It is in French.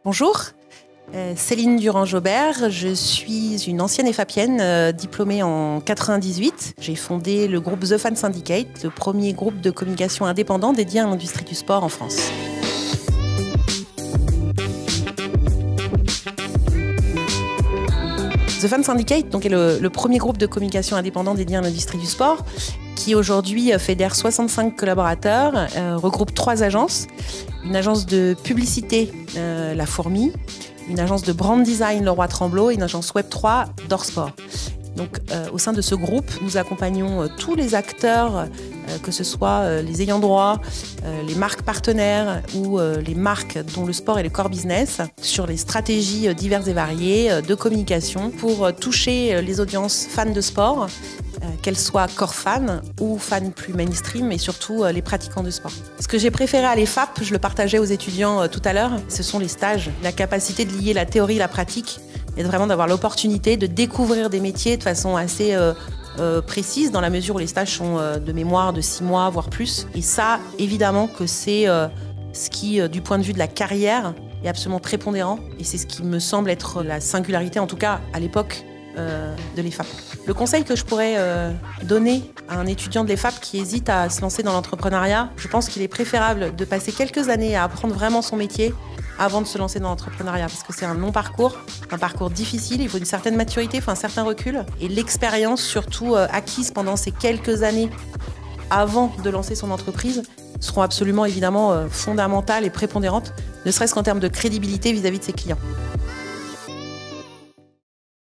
Bonjour, Céline Durand-Jobert, je suis une ancienne EFAPienne diplômée en 98. J'ai fondé le groupe The Fan Syndicate, le premier groupe de communication indépendant dédié à l'industrie du sport en France. The Fan Syndicate est le premier groupe de communication indépendant dédié à l'industrie du sport qui aujourd'hui fédère 65 collaborateurs, regroupe 3 agences. Une agence de publicité, La Fourmi, une agence de brand design, Leroy Tremblot, et une agence Web3, Dorsport. Donc, au sein de ce groupe, nous accompagnons tous les acteurs, que ce soit les ayants droit, les marques partenaires ou les marques dont le sport est le core business, sur les stratégies diverses et variées de communication pour toucher les audiences fans de sport, qu'elles soient core fans ou fans plus mainstream, et surtout les pratiquants de sport. Ce que j'ai préféré à l'EFAP, je le partageais aux étudiants tout à l'heure, ce sont les stages, la capacité de lier la théorie et la pratique, et vraiment d'avoir l'opportunité de découvrir des métiers de façon assez précise, dans la mesure où les stages sont de mémoire de 6 mois, voire plus. Et ça, évidemment que c'est ce qui, du point de vue de la carrière, est absolument prépondérant, et c'est ce qui me semble être la singularité, en tout cas à l'époque, de l'EFAP. Le conseil que je pourrais donner à un étudiant de l'EFAP qui hésite à se lancer dans l'entrepreneuriat, je pense qu'il est préférable de passer quelques années à apprendre vraiment son métier avant de se lancer dans l'entrepreneuriat, parce que c'est un long parcours, un parcours difficile, il faut une certaine maturité, il faut un certain recul, et l'expérience surtout acquise pendant ces quelques années avant de lancer son entreprise seront absolument évidemment fondamentales et prépondérantes, ne serait-ce qu'en termes de crédibilité vis-à-vis de ses clients.